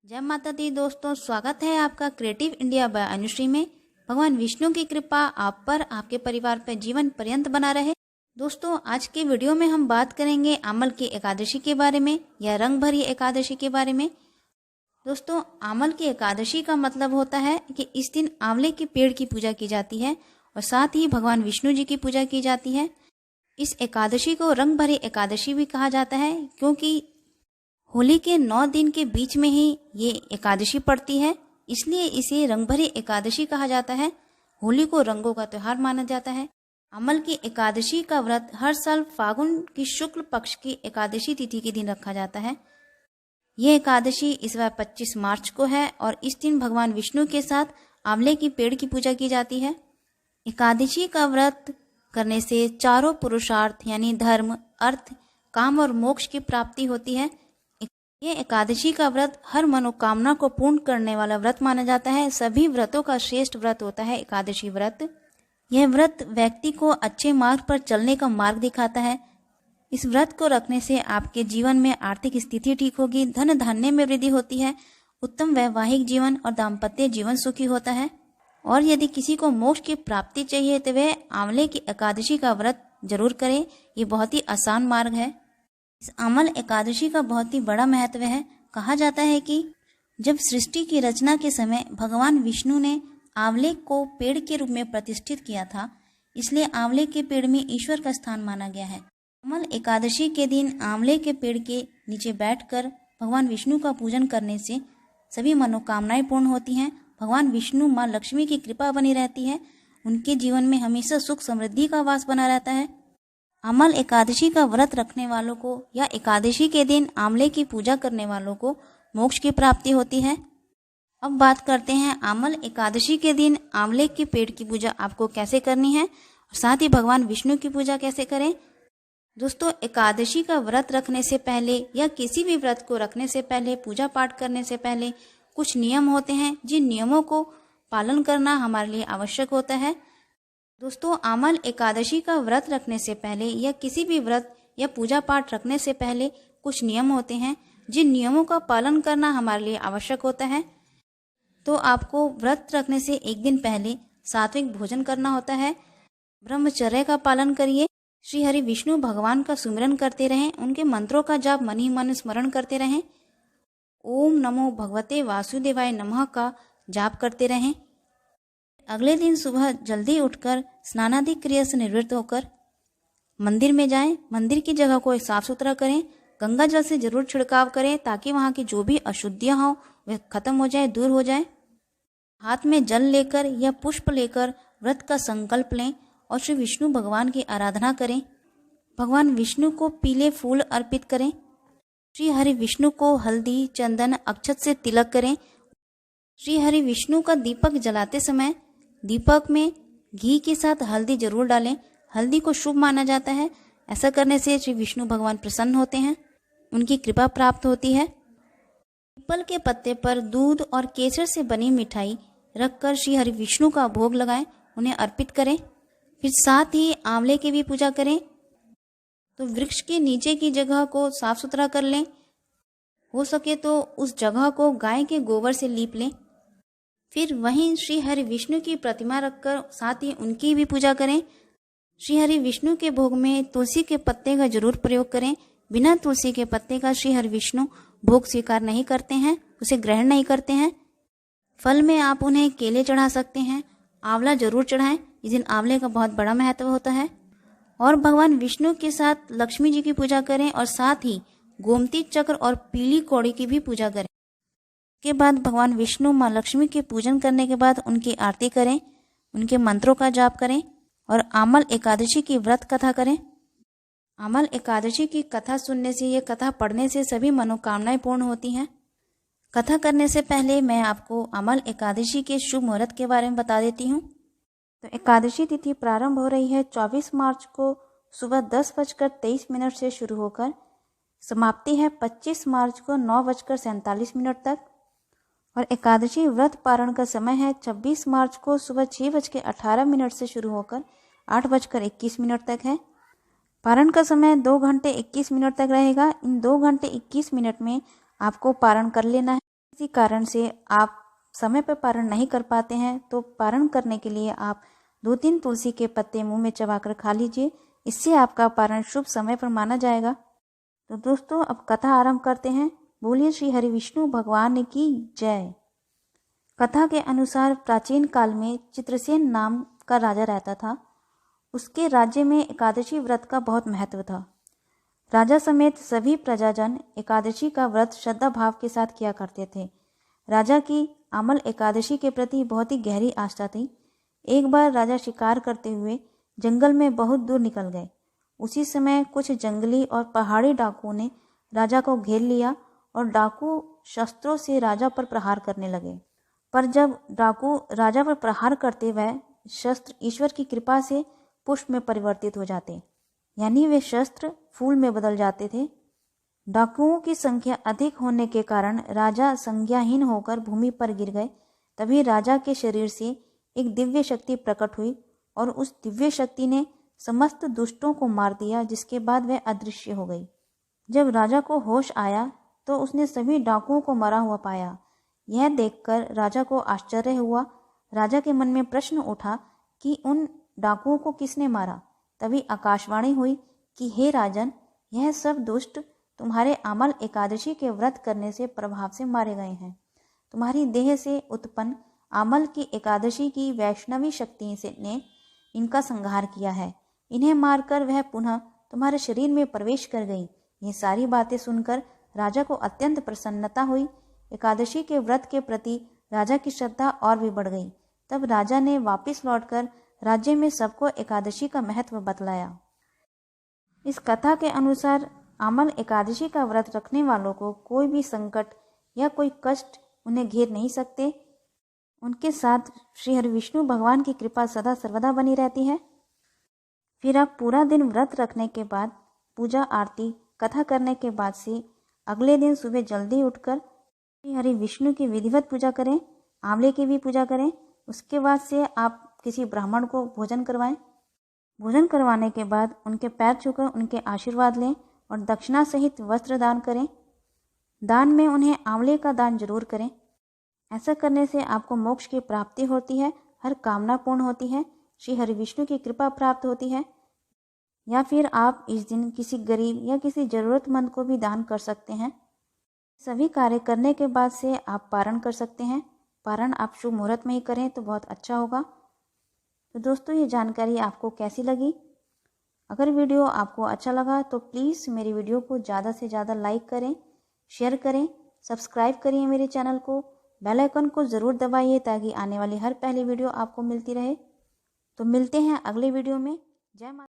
जय माता दी दोस्तों, स्वागत है आपका क्रिएटिव इंडिया बाय अनुश्री में। भगवान विष्णु की कृपा आप पर, आपके परिवार पर जीवन पर्यंत बना रहे। दोस्तों, आज के वीडियो में हम बात करेंगे आमल की एकादशी के बारे में या रंग भरी एकादशी के बारे में। दोस्तों, आमल की एकादशी का मतलब होता है कि इस दिन आंवले के पेड़ की पूजा की जाती है और साथ ही भगवान विष्णु जी की पूजा की जाती है। इस एकादशी को रंग भरी एकादशी भी कहा जाता है क्योंकि होली के 9 दिन के बीच में ही ये एकादशी पड़ती है, इसलिए इसे रंग भरी एकादशी कहा जाता है। होली को रंगों का त्योहार माना जाता है। आमल की एकादशी का व्रत हर साल फागुन की शुक्ल पक्ष की एकादशी तिथि के दिन रखा जाता है। ये एकादशी इस बार 25 मार्च को है और इस दिन भगवान विष्णु के साथ आंवले की पेड़ की पूजा की जाती है। एकादशी का व्रत करने से चारों पुरुषार्थ यानी धर्म, अर्थ, काम और मोक्ष की प्राप्ति होती है। ये एकादशी का व्रत हर मनोकामना को पूर्ण करने वाला व्रत माना जाता है। सभी व्रतों का श्रेष्ठ व्रत होता है एकादशी व्रत। यह व्रत व्यक्ति को अच्छे मार्ग पर चलने का मार्ग दिखाता है। इस व्रत को रखने से आपके जीवन में आर्थिक स्थिति ठीक होगी, धन धान्य में वृद्धि होती है, उत्तम वैवाहिक जीवन और दाम्पत्य जीवन सुखी होता है। और यदि किसी को मोक्ष की प्राप्ति चाहिए तो वह आंवले की एकादशी का व्रत जरूर करें। ये बहुत ही आसान मार्ग है। इस आमल एकादशी का बहुत ही बड़ा महत्व है। कहा जाता है कि जब सृष्टि की रचना के समय भगवान विष्णु ने आंवले को पेड़ के रूप में प्रतिष्ठित किया था, इसलिए आंवले के पेड़ में ईश्वर का स्थान माना गया है। आमल एकादशी के दिन आंवले के पेड़ के नीचे बैठकर भगवान विष्णु का पूजन करने से सभी मनोकामनाएं पूर्ण होती हैं। भगवान विष्णु माँ लक्ष्मी की कृपा बनी रहती है। उनके जीवन में हमेशा सुख समृद्धि का वास बना रहता है। आमल एकादशी का व्रत रखने वालों को या एकादशी के दिन आंवले की पूजा करने वालों को मोक्ष की प्राप्ति होती है। अब बात करते हैं आमल एकादशी के दिन आंवले के पेड़ की पूजा आपको कैसे करनी है और साथ ही भगवान विष्णु की पूजा कैसे करें। दोस्तों, एकादशी का व्रत रखने से पहले या किसी भी व्रत को रखने से पहले, पूजा पाठ करने से पहले कुछ नियम होते हैं, जिन नियमों को पालन करना हमारे लिए आवश्यक होता है। दोस्तों, आमल एकादशी का व्रत रखने से पहले या किसी भी व्रत या पूजा पाठ रखने से पहले कुछ नियम होते हैं, जिन नियमों का पालन करना हमारे लिए आवश्यक होता है। तो आपको व्रत रखने से एक दिन पहले सात्विक भोजन करना होता है। ब्रह्मचर्य का पालन करिए। श्री हरि विष्णु भगवान का सुमिरन करते रहें। उनके मंत्रों का जाप मन ही मन स्मरण करते रहें। ओम नमो भगवते वासुदेवाय नमः का जाप करते रहें। अगले दिन सुबह जल्दी उठकर स्नानादि क्रिया से निवृत्त होकर मंदिर में जाएं। मंदिर की जगह को साफ सुथरा करें। गंगा जल से जरूर छिड़काव करें ताकि वहां की जो भी अशुद्धियां हो वह खत्म हो जाए, दूर हो जाए। हाथ में जल लेकर या पुष्प लेकर व्रत का संकल्प लें और श्री विष्णु भगवान की आराधना करें। भगवान विष्णु को पीले फूल अर्पित करें। श्री हरि विष्णु को हल्दी, चंदन, अक्षत से तिलक करें। श्री हरि विष्णु का दीपक जलाते समय दीपक में घी के साथ हल्दी जरूर डालें। हल्दी को शुभ माना जाता है। ऐसा करने से श्री विष्णु भगवान प्रसन्न होते हैं, उनकी कृपा प्राप्त होती है। पीपल के पत्ते पर दूध और केसर से बनी मिठाई रखकर श्री हरि विष्णु का भोग लगाएं, उन्हें अर्पित करें। फिर साथ ही आंवले की भी पूजा करें। तो वृक्ष के नीचे की जगह को साफ सुथरा कर लें। हो सके तो उस जगह को गाय के गोबर से लीप लें। फिर वहीं श्री हरि विष्णु की प्रतिमा रखकर साथ ही उनकी भी पूजा करें। श्री हरि विष्णु के भोग में तुलसी के पत्ते का जरूर प्रयोग करें। बिना तुलसी के पत्ते का श्री हरि विष्णु भोग स्वीकार नहीं करते हैं, उसे ग्रहण नहीं करते हैं। फल में आप उन्हें केले चढ़ा सकते हैं। आंवला जरूर चढ़ाएं। इस दिन आंवले का बहुत बड़ा महत्व होता है। और भगवान विष्णु के साथ लक्ष्मी जी की पूजा करें और साथ ही गोमती चक्र और पीली कौड़ी की भी पूजा करें। के बाद भगवान विष्णु माँ लक्ष्मी के पूजन करने के बाद उनकी आरती करें, उनके मंत्रों का जाप करें और आमल एकादशी की व्रत कथा करें। आमल एकादशी की कथा सुनने से, ये कथा पढ़ने से सभी मनोकामनाएं पूर्ण होती हैं। कथा करने से पहले मैं आपको आमल एकादशी के शुभ मुहूर्त के बारे में बता देती हूँ। तो एकादशी तिथि प्रारंभ हो रही है 24 मार्च को सुबह 10:23 से शुरू होकर समाप्ति है 25 मार्च को 9:47 तक। और एकादशी व्रत पारण का समय है 26 मार्च को सुबह 6:18 से शुरू होकर 8:21 तक है। पारण का समय 2 घंटे 21 मिनट तक रहेगा। इन 2 घंटे 21 मिनट में आपको पारण कर लेना है। किसी कारण से आप समय पर पारण नहीं कर पाते हैं तो पारण करने के लिए आप 2-3 तुलसी के पत्ते मुंह में चबाकर खा लीजिए। इससे आपका पारण शुभ समय पर माना जाएगा। तो दोस्तों अब कथा आरंभ करते हैं। बोलिए श्री हरि विष्णु भगवान की जय। कथा के अनुसार प्राचीन काल में चित्रसेन नाम का राजा रहता था। उसके राज्य में एकादशी व्रत का बहुत महत्व था। राजा समेत सभी प्रजाजन एकादशी का व्रत श्रद्धा भाव के साथ किया करते थे। राजा की आमल एकादशी के प्रति बहुत ही गहरी आस्था थी। एक बार राजा शिकार करते हुए जंगल में बहुत दूर निकल गए। उसी समय कुछ जंगली और पहाड़ी डाकुओं ने राजा को घेर लिया और डाकू शस्त्रों से राजा पर प्रहार करने लगे। पर जब डाकू राजा पर प्रहार करते वह शस्त्र ईश्वर की कृपा से पुष्प में परिवर्तित हो जाते, यानी वे शस्त्र फूल में बदल जाते थे। डाकुओं की संख्या अधिक होने के कारण राजा संज्ञाहीन होकर भूमि पर गिर गए। तभी राजा के शरीर से एक दिव्य शक्ति प्रकट हुई और उस दिव्य शक्ति ने समस्त दुष्टों को मार दिया, जिसके बाद वह अदृश्य हो गई। जब राजा को होश आया तो उसने सभी डाकुओं को मरा हुआ पाया। यह देखकर राजा को आश्चर्य हुआ। राजा के मन में प्रश्न उठा कि उन डाकुओं को किसने मारा। तभी आकाशवाणी हुई कि हे राजन, यह सब दुष्ट तुम्हारे आमल एकादशी के व्रत करने से प्रभाव से मारे गए हैं। तुम्हारी देह से उत्पन्न आमल की एकादशी की वैष्णवी शक्ति से ने इनका संहार किया है। इन्हें मारकर वह पुनः तुम्हारे शरीर में प्रवेश कर गई। ये सारी बातें सुनकर राजा को अत्यंत प्रसन्नता हुई। एकादशी के व्रत के प्रति राजा की श्रद्धा और भी बढ़ गई। तब राजा ने वापस लौटकर राज्य में सबको एकादशी का महत्व बतलाया। इस कथा के अनुसार आमल एकादशी का व्रत रखने वालों को कोई भी संकट या कोई कष्ट उन्हें घेर नहीं सकते। उनके साथ श्री हरि विष्णु भगवान की कृपा सदा सर्वदा बनी रहती है। फिर आप पूरा दिन व्रत रखने के बाद पूजा आरती कथा करने के बाद से अगले दिन सुबह जल्दी उठकर श्री हरि विष्णु की विधिवत पूजा करें, आंवले की भी पूजा करें। उसके बाद से आप किसी ब्राह्मण को भोजन करवाएं। भोजन करवाने के बाद उनके पैर छूकर उनके आशीर्वाद लें और दक्षिणा सहित वस्त्र दान करें। दान में उन्हें आंवले का दान जरूर करें। ऐसा करने से आपको मोक्ष की प्राप्ति होती है, हर कामना पूर्ण होती है, श्री हरि विष्णु की कृपा प्राप्त होती है। या फिर आप इस दिन किसी गरीब या किसी जरूरतमंद को भी दान कर सकते हैं। सभी कार्य करने के बाद से आप पारण कर सकते हैं। पारण आप शुभ मुहूर्त में ही करें तो बहुत अच्छा होगा। तो दोस्तों ये जानकारी आपको कैसी लगी? अगर वीडियो आपको अच्छा लगा तो प्लीज़ मेरी वीडियो को ज़्यादा से ज़्यादा लाइक करें, शेयर करें, सब्सक्राइब करिए मेरे चैनल को, बेल आइकन को ज़रूर दबाइए ताकि आने वाली हर पहली वीडियो आपको मिलती रहे। तो मिलते हैं अगले वीडियो में। जय माता।